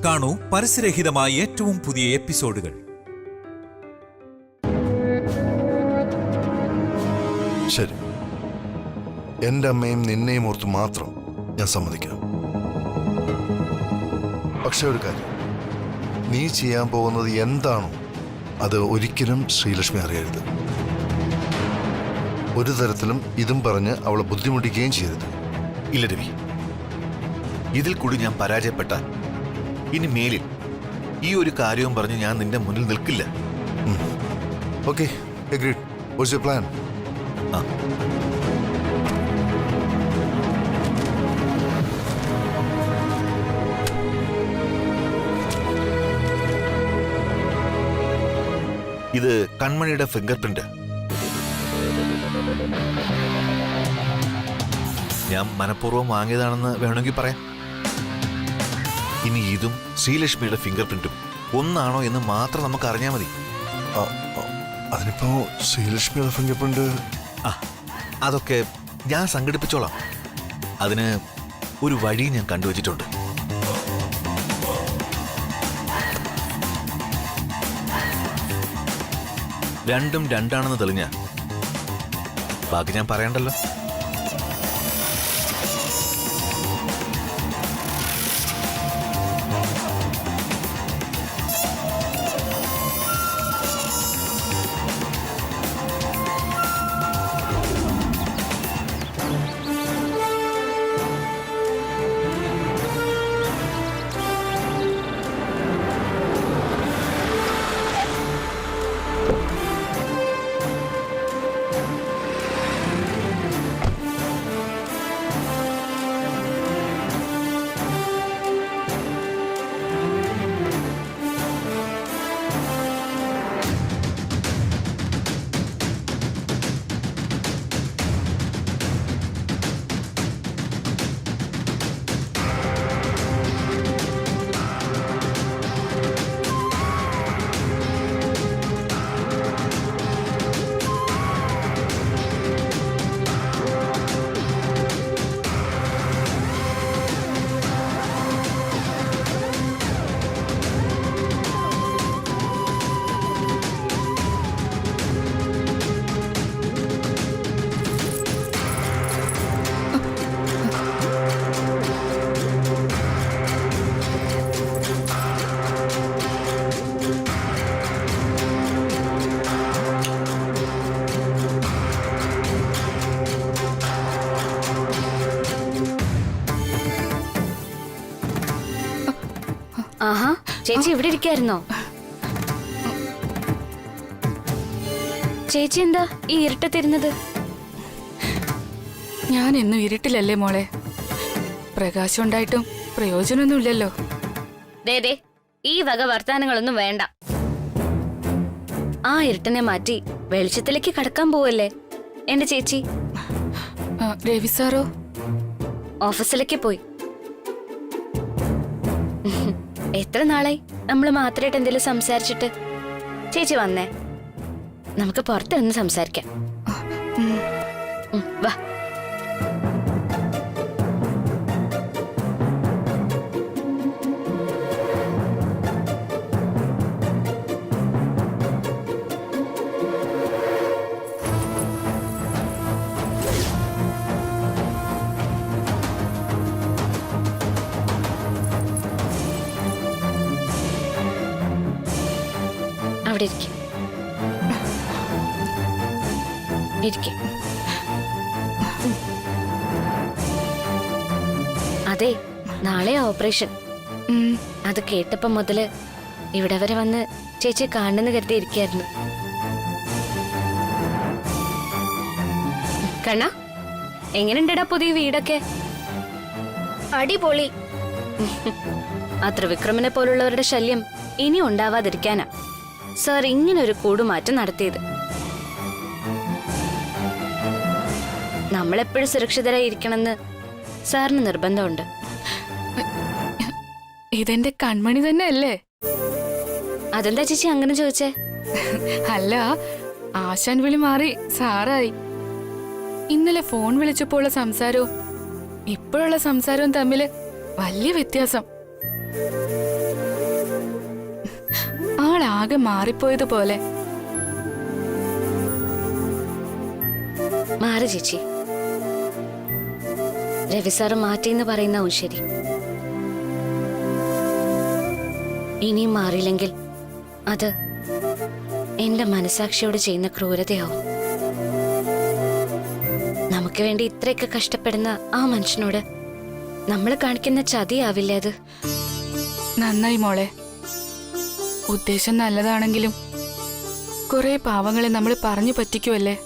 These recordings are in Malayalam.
കാണൂ പരസ്യരഹിതമായ ഏറ്റവും പുതിയ എപ്പിസോഡുകൾ. ശരി, എന്റെ അമ്മയും നിന്നെയും ഓർത്ത് മാത്രം ഞാൻ സമ്മതിക്കാം. പക്ഷെ ഒരു കാര്യം, നീ ചെയ്യാൻ പോകുന്നത് എന്താണോ അത് ഒരിക്കലും ശ്രീലക്ഷ്മി അറിയരുത്. ഒരു തരത്തിലും ഇതും പറഞ്ഞ് അവളെ ബുദ്ധിമുട്ടിക്കുകയും ചെയ്യരുത്. ഇല്ല രവി, ഇതിൽ കൂടി ഞാൻ പരാജയപ്പെട്ടാൽ ഇനി മേലിൽ ഈ ഒരു കാര്യവും പറഞ്ഞ് ഞാൻ നിന്റെ മുന്നിൽ നിൽക്കില്ല. Okay, agreed. What's your plan? ഇത് കൺമണിയുടെ ഫിംഗർ പ്രിന്റ്. ഞാൻ മനഃപൂർവ്വം വാങ്ങിയതാണെന്ന് വേണമെങ്കിൽ പറയാം. ഇനി ഇതും ശ്രീലക്ഷ്മിയുടെ ഫിംഗർ പ്രിന്റും ഒന്നാണോ എന്ന് മാത്രം നമുക്ക് അറിഞ്ഞാൽ മതി. അതിനിപ്പോ ശ്രീലക്ഷ്മിയുടെ ഫിംഗർ പ്രിന്റ് അതൊക്കെ ഞാൻ സംഘടിപ്പിച്ചോളാം. അതിന് ഒരു വഴി ഞാൻ കണ്ടുവച്ചിട്ടുണ്ട്. രണ്ടും രണ്ടാണെന്ന് തെളിഞ്ഞ ബാക്കി ഞാൻ പറയണ്ടല്ലോ. ആഹാ, ചേച്ചി ഇവിടെ ഇരിക്കായിരുന്നോ? ചേച്ചി എന്താ ഈ ഇരുട്ടത്തിരുന്നത്? ഞാൻ എന്നും ഇരുട്ടിലല്ലേ മോളെ, പ്രകാശം ഉണ്ടായിട്ടും പ്രയോജനമൊന്നുമില്ലല്ലോ. ദേ ഈ വക വർത്താനങ്ങളൊന്നും വേണ്ട. ആ ഇരുട്ടിനെ മാറ്റി വെളിച്ചത്തിലേക്ക് കടക്കാൻ പോവല്ലേ എന്റെ ചേച്ചി. രവി സാറോ? ഓഫീസിലേക്ക് പോയി. എത്ര നാളായി നമ്മള് മാത്രമായിട്ട് എന്തെങ്കിലും സംസാരിച്ചിട്ട്. ചേച്ചി വന്നേ, നമുക്ക് പുറത്തിരുന്ന് സംസാരിക്കാം. വാ. അവിടെ ഇരിക്കെ. അതെ, നാളെ ഓപ്പറേഷൻ. അത് കേട്ടപ്പോ മുതല് ഇവിടെ വരെ വന്ന് ചേച്ചി കാണുന്നു കരുതി ഇരിക്കായിരുന്നു. കണ്ണ, എങ്ങനെയുണ്ടടാ പുതിയ വീടൊക്കെ? അടിപൊളി. ആ ത്രിവിക്രമനെ പോലുള്ളവരുടെ ശല്യം ഇനി ഉണ്ടാവാതിരിക്കാനാ സാർ ഇങ്ങനൊരു കൂടുമാറ്റം നടത്തിയത്. നമ്മളെപ്പോഴും സുരക്ഷിതരായിരിക്കണമെന്ന് സാറിന് നിർബന്ധമുണ്ട്. ഇതെന്റെ കൺമണി തന്നെ അല്ലേ? അതെന്താ ചേച്ചി അങ്ങനെ ചോദിച്ചേ? അല്ല, ആശാൻ വിളി മാറി സാറായി. ഇന്നലെ ഫോൺ വിളിച്ചപ്പോൾ സംസാരവും ഇപ്പോഴുള്ള സംസാരവും തമ്മില് വലിയ വ്യത്യാസം. ആകെ മാറിപ്പോയതുപോലെ. മാറി ചേച്ചി. രവി സാറ് മാറ്റിന്ന് പറയുന്നവും ശരി. ഇനിയും മാറിയില്ലെങ്കിൽ അത് എന്റെ മനസാക്ഷിയോട് ചെയ്യുന്ന ക്രൂരതയാവും. നമുക്ക് വേണ്ടി ഇത്രയൊക്കെ കഷ്ടപ്പെടുന്ന ആ മനുഷ്യനോട് നമ്മൾ കാണിക്കുന്ന ചതിയാവില്ലേ അത്? നന്നായി മോളെ. ഉദ്ദേശം നല്ലതാണെങ്കിലും കുറെ പാവങ്ങളെ നമ്മൾ പറഞ്ഞു പറ്റിക്കുമല്ലേ.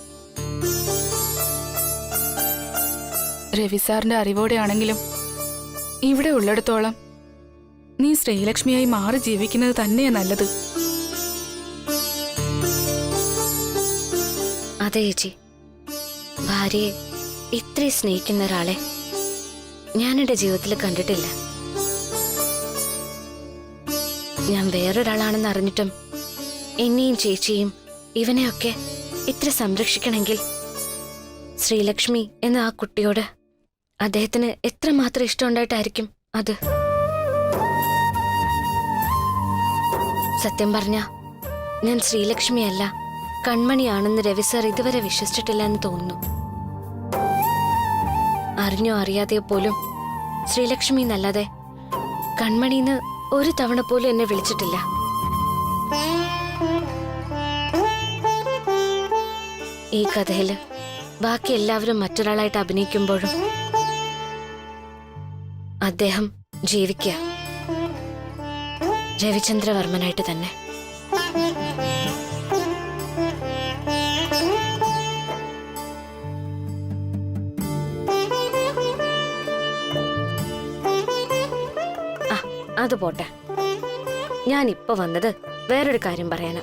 രവി സാറിന്റെ അറിവോടെയാണെങ്കിലും ഇവിടെ ഉള്ളിടത്തോളം നീ ശ്രീലക്ഷ്മിയായി മാറി ജീവിക്കുന്നത് തന്നെയാ നല്ലത്. അതെ ചേച്ചി, ഭാര്യയെ ഇത്രയും സ്നേഹിക്കുന്ന ഒരാളെ ഞാൻ എന്റെ ജീവിതത്തിൽ കണ്ടിട്ടില്ല. ഞാൻ വേറൊരാളാണെന്ന് അറിഞ്ഞിട്ടും എന്നെയും ചേച്ചിയും ഇവനെയൊക്കെ ഇത്ര സംരക്ഷിക്കണമെങ്കിൽ ശ്രീലക്ഷ്മി എന്ന ആ കുട്ടിയോട് അദ്ദേഹത്തിന് എത്രമാത്രം ഇഷ്ടമുണ്ടായിട്ടായിരിക്കും അത്. സത്യം പറഞ്ഞ ഞാൻ ശ്രീലക്ഷ്മിയല്ല കൺമണിയാണെന്ന് രവി സാർ ഇതുവരെ വിശ്വസിച്ചിട്ടില്ല എന്ന് തോന്നുന്നു. അറിഞ്ഞോ അറിയാതെയോ പോലും ശ്രീലക്ഷ്മി എന്നല്ലാതെ കൺമണിന്ന് ഒരു തവണ പോലും എന്നെ വിളിച്ചിട്ടില്ല. ഈ കഥയില് ബാക്കി എല്ലാവരും മറ്റൊരാളായിട്ട് അഭിനയിക്കുമ്പോഴും അദ്ദേഹം ജീവിക്കുക രവിചന്ദ്രവർമ്മനായിട്ട് തന്നെ. അത് പോട്ടെ, ഞാനിപ്പോ വന്നത് വേറൊരു കാര്യം പറയാനാ.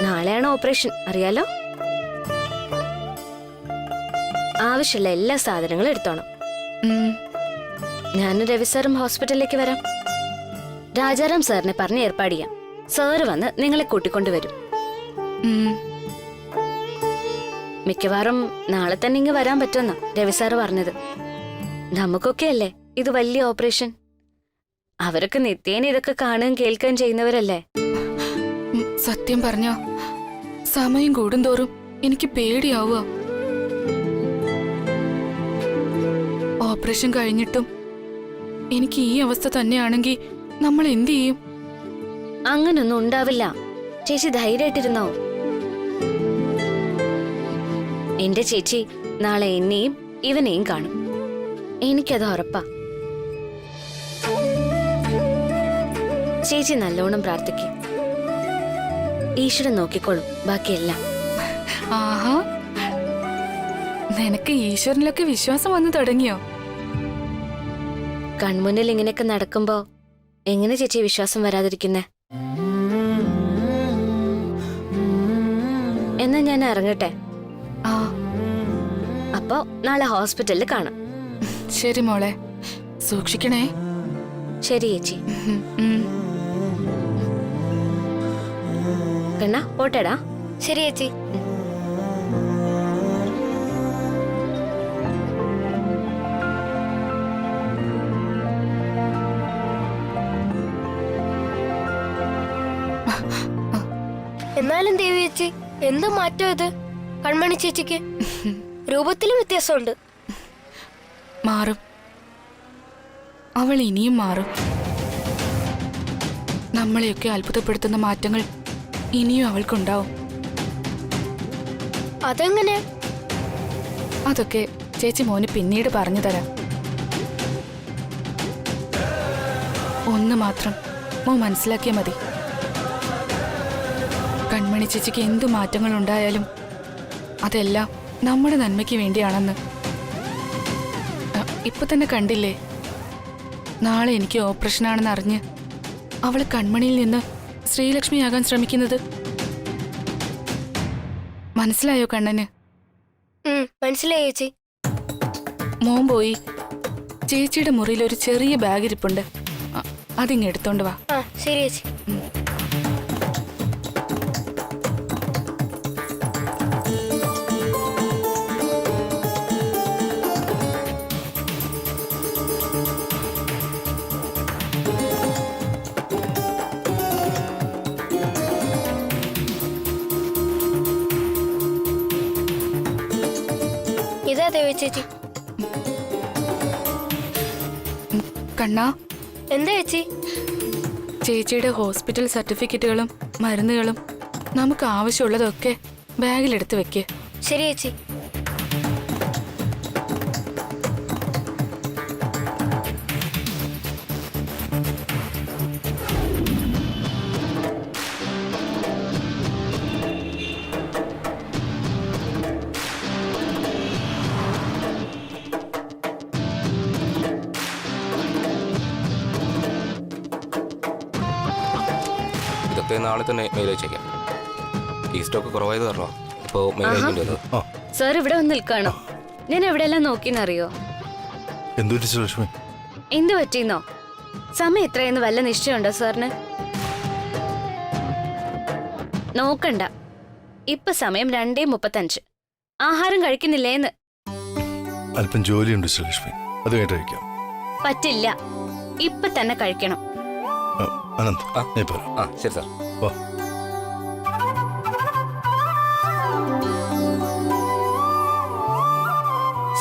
നാളെയാണ് ഓപ്പറേഷൻ, അറിയാലോ. ആവശ്യമുള്ള എല്ലാ സാധനങ്ങളും എടുത്തോണം. ഞാനും രവി സാറും ഹോസ്പിറ്റലിലേക്ക് വരാം. രാജാറാം സാറിനെ പറഞ്ഞ് ഏർപ്പാട് ചെയ്യാം. സാറ് വന്ന് നിങ്ങളെ കൂട്ടിക്കൊണ്ടുവരും. മിക്കവാറും നാളെ തന്നെ ഇങ്ങ് വരാൻ പറ്റുമെന്നാ രവി സാറ് പറഞ്ഞത്. നമുക്കൊക്കെ അല്ലേ ഇത് വലിയ ഓപ്പറേഷൻ. അവരൊക്കെ നിത്യേന ഇതൊക്കെ കാണുകയും കേൾക്കുകയും ചെയ്യുന്നവരല്ലേ. സത്യം പറഞ്ഞോ, സമയം കൂടുന്തോറും എനിക്ക് പേടിയാവുക. ഓപ്പറേഷൻ കഴിഞ്ഞിട്ടും എനിക്ക് ഈ അവസ്ഥ തന്നെയാണെങ്കിൽ നമ്മൾ എന്ത് ചെയ്യും? അങ്ങനൊന്നും ഉണ്ടാവില്ല ചേച്ചി, ധൈര്യമായിട്ടിരുന്നോ. എന്റെ ചേച്ചി നാളെ എന്നെയും ഇവനെയും കാണും, എനിക്കത് ഉറപ്പാ. ചേച്ചി നല്ലോണം പ്രാർത്ഥിക്കും, ഈശ്വരൻ നോക്കിക്കോളും ബാക്കിയെല്ലാം. ആഹാ, നിനക്ക് ഈശ്വരനിലൊക്കെ വിശ്വാസം വന്നു തുടങ്ങിയോ? കൺമുന്നിൽ ഇങ്ങനെയൊക്കെ നടക്കുമ്പോ എങ്ങനെ ചേച്ചി വിശ്വാസം വരാതിരിക്കുന്നേ? എന്നാ ഞാൻ ഇറങ്ങട്ടെ. ആ, അപ്പോ നാളെ ഹോസ്പിറ്റലിൽ കാണാം. ശരി മോളെ, സൂക്ഷിക്കണേ. ശരി ചേച്ചി. കണ്ണ പോട്ടേടാ. ശരി ചേച്ചി. എന്നാലും ദേവി ചേച്ചി, എന്ത് മാറ്റം ഇത്? കൺമണി ചേച്ചിക്ക് രൂപത്തിലും വ്യത്യാസമുണ്ട്. മാറും, അവൾ ഇനിയും മാറും. നമ്മളെയൊക്കെ അത്ഭുതപ്പെടുത്തുന്ന മാറ്റങ്ങൾ ഇനിയും അവൾക്കുണ്ടാവും. അതെങ്ങനെ? അതൊക്കെ ചേച്ചി മോന് പിന്നീട് പറഞ്ഞു തരാം. ഒന്ന് മാത്രം മോ മനസ്സിലാക്കിയാൽ മതി, കൺമണി ചേച്ചിക്ക് എന്തു മാറ്റങ്ങൾ ഉണ്ടായാലും അതെല്ലാം നമ്മുടെ നന്മയ്ക്ക് വേണ്ടിയാണെന്ന്. ഇപ്പൊ തന്നെ കണ്ടില്ലേ, നാളെ എനിക്ക് ഓപ്പറേഷനാണെന്ന് അറിഞ്ഞ് അവള് കൺമണിയിൽ നിന്ന് ശ്രീലക്ഷ്മിയാകാൻ ശ്രമിക്കുന്നത്. മനസ്സിലായോ കണ്ണന്? മനസ്സിലായി ചേച്ചി. മോൻ പോയി ചേച്ചിയുടെ മുറിയിൽ ഒരു ചെറിയ ബാഗ് ഇരിപ്പുണ്ട്, അതിങ്ങ് എടുത്തോണ്ട് വാ. ആ ശരി ചേച്ചി. ചേച്ചി. കണ്ണാ, എന്താ ചേച്ചി? ചേച്ചിയുടെ ഹോസ്പിറ്റൽ സർട്ടിഫിക്കറ്റുകളും മരുന്നുകളും നമുക്ക് ആവശ്യമുള്ളതൊക്കെ ബാഗിലെടുത്ത് വെക്ക്. ശരി ചേച്ചി. ഇതൊക്കെ നാളെ തന്നെ മെയിൽ അയച്ചേക്കാം. ഈ സ്റ്റോക്ക് കുറവായത് പറഞ്ഞോ ഇപ്പോൾ മെയിൽ അയക്കേണ്ടത്. സാർ ഇവിടെ വന്ന് നിൽക്കാണോ? ഞാൻ എവിടെയെല്ലാം നോക്കിന്നറിയോ? എന്തൊരു ശ്രീലക്ഷ്മി? എന്തു പറ്റിയെന്നോ? സമയം എത്രയെന്ന് വല്ല നിശ്ചയമുണ്ടോ സാറിന്? നോക്കണ്ട, ഇപ്പൊ സമയം 2:35. ആഹാരം കഴിക്കുന്നില്ലേന്ന്? അല്പം ജോലിയുണ്ട് ശ്രീലക്ഷ്മി, അത് കഴിഞ്ഞിട്ട് കഴിക്കാം. പറ്റില്ല, ഇപ്പൊ തന്നെ കഴിക്കണം. അനന്ത്, നീ പോരാ. ആ ശരി സാർ. വാ.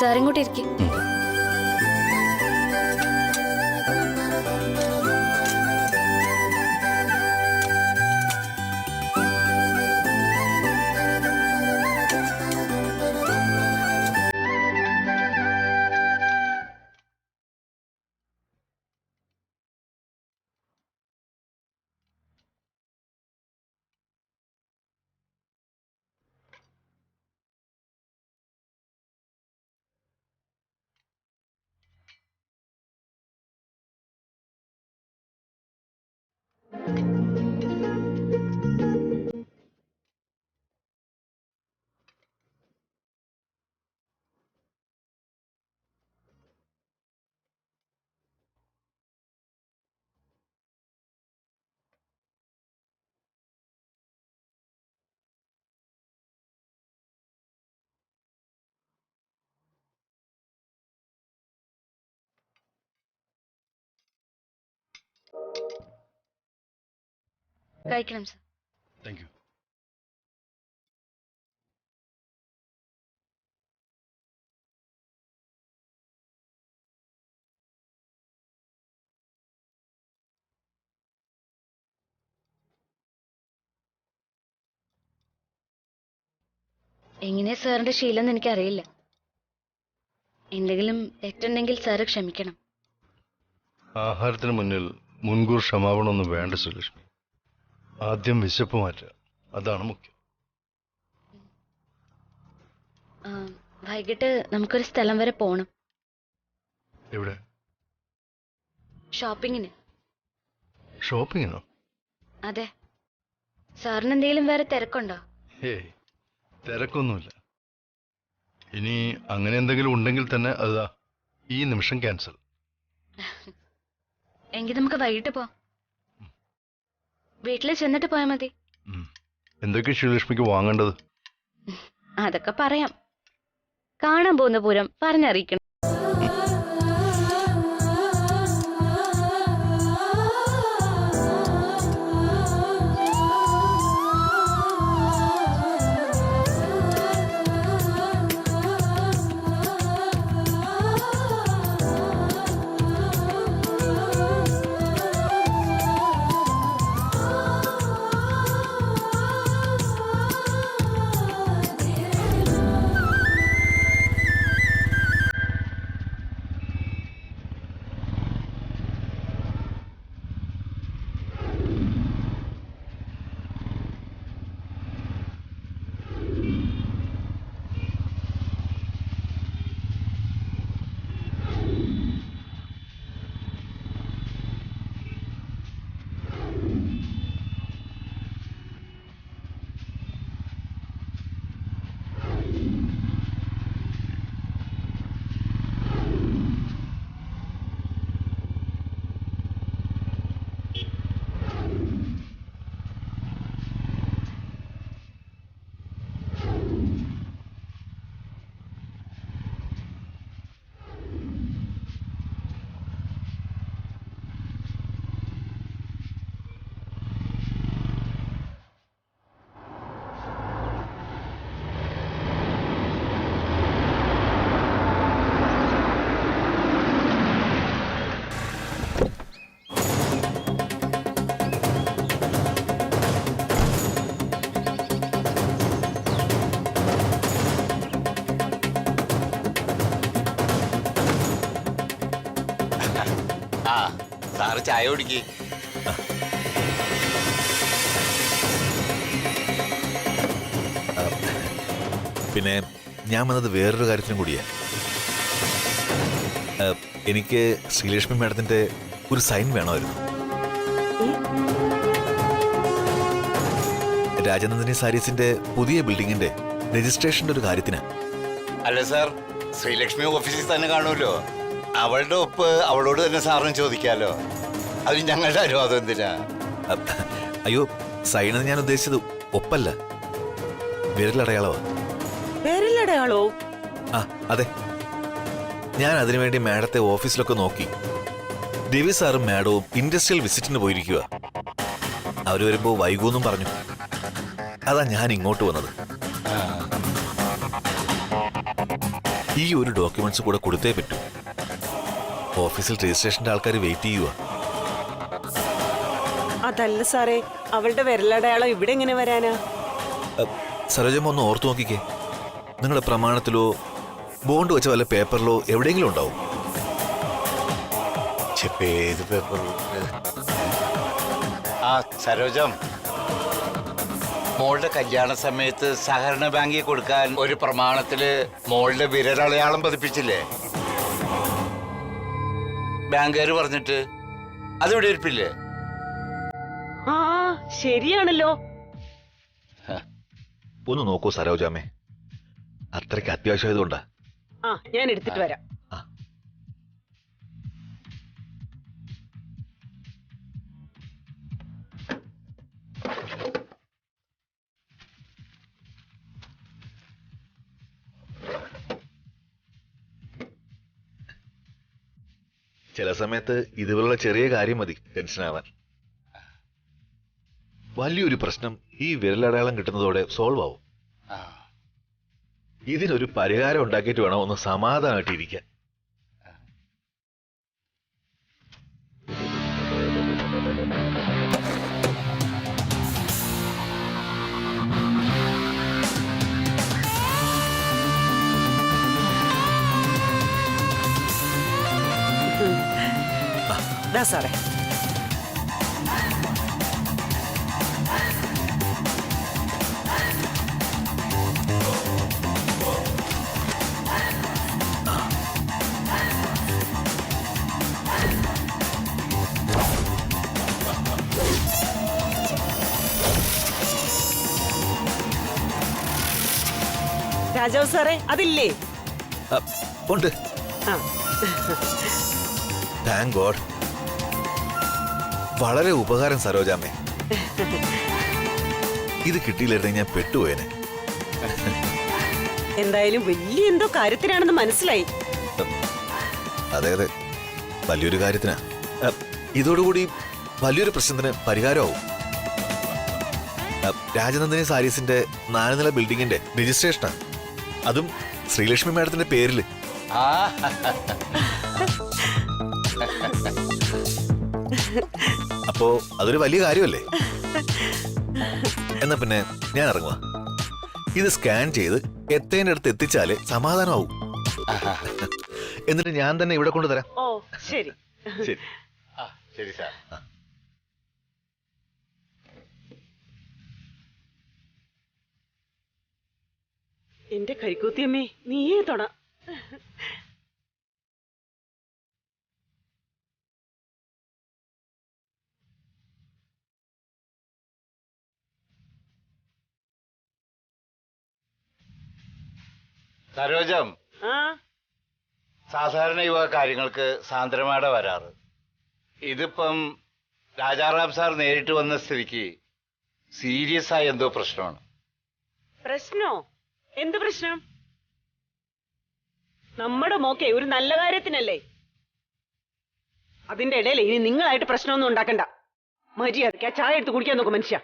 സാർ ഇങ്ങോട്ട് ഇരിക്കും. കഴിക്കണം സാർ. Thank you. എങ്ങനെയാ സാറിന്റെ ശീലം എന്ന് എനിക്കറിയില്ല. എന്തെങ്കിലും തെറ്റുണ്ടെങ്കിൽ സാറ് ക്ഷമിക്കണം. ആഹാരത്തിന് മുന്നിൽ മുൻകൂർ ക്ഷമാപണമൊന്നും വേണ്ട ശ്രീലക്ഷ്മി. ആദ്യം വിശപ്പ് മാറ്റുക, അതാണ് മുഖ്യം. വൈകിട്ട് നമുക്കൊരു സ്ഥലം വരെ പോണം. എവിടെ? ഷോപ്പിങ്ങിന്. ഷോപ്പിങ്ങിനോ? അതെ. സാറിന് എന്തെങ്കിലും വേറെ തിരക്കുണ്ടോ? ഏയ്, തിരക്കൊന്നുമില്ല. ഇനി അങ്ങനെ എന്തെങ്കിലും ഉണ്ടെങ്കിൽ തന്നെ അതാ ഈ നിമിഷം ക്യാൻസൽ. എങ്കിൽ നമുക്ക് വൈകിട്ട് പോവാം. വീട്ടിൽ ചെന്നിട്ട് പോയാൽ മതി. എന്തൊക്കെ ശ്രീലക്ഷ്മിക്ക് വാങ്ങേണ്ടത്? അതൊക്കെ പറയാം. കാണാൻ പോകുന്ന പൂരം പറഞ്ഞറിയിക്കണം. സാറ് ചായ കുടിക്ക്. പിന്നെ ഞാൻ വന്നത് വേറൊരു കാര്യത്തിനും കൂടിയാ. എനിക്ക് ശ്രീലക്ഷ്മി മാഡത്തിന്റെ ഒരു സൈൻ വേണമായിരുന്നു. രാജനന്ദിനി സാരീസിന്റെ പുതിയ ബിൽഡിങ്ങിന്റെ രജിസ്ട്രേഷന്റെ ഒരു കാര്യത്തിന്. അല്ല സാർ, ശ്രീലക്ഷ്മി ഓഫീസിൽ തന്നെ കാണുമല്ലോ. അവളുടെ ഒപ്പ് അവളോട് തന്നെ സാറിന് ചോദിക്കാലോ. അതിന് ഞങ്ങളുടെ അനുവാദം എന്തിനാ? അയ്യോ, സൈൻ എന്ന് ഞാൻ ഉദ്ദേശിച്ചത് ഒപ്പല്ല, വിരലടയാളവാ. വിരലടയാളോ? ആ അതെ. ഞാൻ അതിനുവേണ്ടി മാഡത്തെ ഓഫീസിലൊക്കെ നോക്കി. രവി സാറും മാഡവും ഇൻഡസ്ട്രിയൽ വിസിറ്റിന് പോയിരിക്കുക. അവര് വരുമ്പോ വൈകൂന്നും പറഞ്ഞു. അതാ ഞാൻ ഇങ്ങോട്ട് വന്നത്. ഈ ഒരു ഡോക്യുമെന്റ്സ് കൂടെ കൊടുത്തേ പറ്റൂ. ഓഫീസിൽ രജിസ്ട്രേഷന്റെ ആൾക്കാർ വെയിറ്റ് ചെയ്യുക. അതല്ല സാറേ, അവളുടെ വിരലടയാളം ഇവിടെ എങ്ങനെ വരാനാ? സരോജമ്മ ഒന്ന് ഓർത്തു നോക്കിക്കേ. നിങ്ങളുടെ പ്രമാണത്തിലോ ബോണ്ട് വെച്ച വല്ല പേപ്പറിലോ എവിടെയെങ്കിലും ഉണ്ടാവും. ഏത് പേപ്പർ? ആ സരോജം, മോളുടെ കല്യാണ സമയത്ത് സഹകരണ ബാങ്കിൽ കൊടുക്കാൻ ഒരു പ്രമാണത്തില് മോളുടെ വിരലടയാളം പതിപ്പിച്ചില്ലേ? ബാങ്കുകാർ പറഞ്ഞിട്ട് അതിവിടെ ഇരിപ്പില്ലേ? ആ ശരിയാണല്ലോ. ഒന്ന് നോക്കൂ സരോജാമ്മേ, അത്രയ്ക്ക് അത്യാവശ്യമായതുകൊണ്ടാ. ആ ഞാൻ എടുത്തിട്ട് വരാം. ചില സമയത്ത് ഇതുപോലുള്ള ചെറിയ കാര്യം മതി ടെൻഷനാവാൻ. വലിയൊരു പ്രശ്നം ഈ വിരലടയാളം കിട്ടുന്നതോടെ സോൾവ് ആവും. ഇതിനൊരു പരിഹാരം ഉണ്ടാക്കിയിട്ട് വേണം ഒന്ന് സമാധാനമായിട്ടിരിക്കാൻ. ദാ സാറേ, രാജാവ് സാറേ അതില്ലേ? ഉണ്ട്. ആ താങ്ക് ഗോഡ്. വളരെ ഉപകാരം സരോജാമ്മേ. ഇത് കിട്ടിയില്ലായിരുന്നെങ്കിൽ ഞാൻ പെട്ടുപോയനെ. എന്തായാലും വലിയ എന്തോ കാര്യത്തിനാണെന്ന് മനസ്സിലായി. അതെ അതെ, വലിയൊരു കാര്യത്തിനാ. ഇതോടുകൂടി വലിയൊരു പ്രശ്നത്തിന് പരിഹാരമാവും. രാജനന്ദിനി സാരീസിന്റെ 4 നില ബിൽഡിങ്ങിന്റെ രജിസ്ട്രേഷനാ. അതും ശ്രീലക്ഷ്മി മാഡത്തിന്റെ പേരില്. അപ്പോ അതൊരു വലിയ കാര്യമല്ലേ? എന്നാ പിന്നെ ഞാൻ ഇറങ്ങുക. ഇത് സ്കാൻ ചെയ്ത് എത്തേണ്ട അടുത്ത് എത്തിച്ചാലേ സമാധാനമാവും. എന്നിട്ട് ഞാൻ തന്നെ ഇവിടെ കൊണ്ടുതരാം. ഓ ശരി ശരി. ശരി സാർ. എന്റെ കരിക്കൂത്തിയമ്മേ, നീയേ തൊട. സരോജം, ആ സാധാരണ യുവ കാര്യങ്ങൾക്ക് സാന്ദ്രമാടെ വരാറ്. ഇതിപ്പം രാജാറാം സാർ നേരിട്ട് വന്ന സ്ഥിതിക്ക് സീരിയസ് ആയ എന്തോ പ്രശ്നമാണ്. പ്രശ്നോ? എന്ത് പ്രശ്നം? നമ്മുടെ മോക്കെ ഒരു നല്ല കാര്യത്തിനല്ലേ. അതിന്റെ ഇടയിൽ ഇനി നിങ്ങളായിട്ട് പ്രശ്നമൊന്നും ഉണ്ടാക്കണ്ട. മര്യാദയ്ക്ക് ആ ചായ എടുത്ത് കുടിക്കാൻ നോക്കും മനുഷ്യ.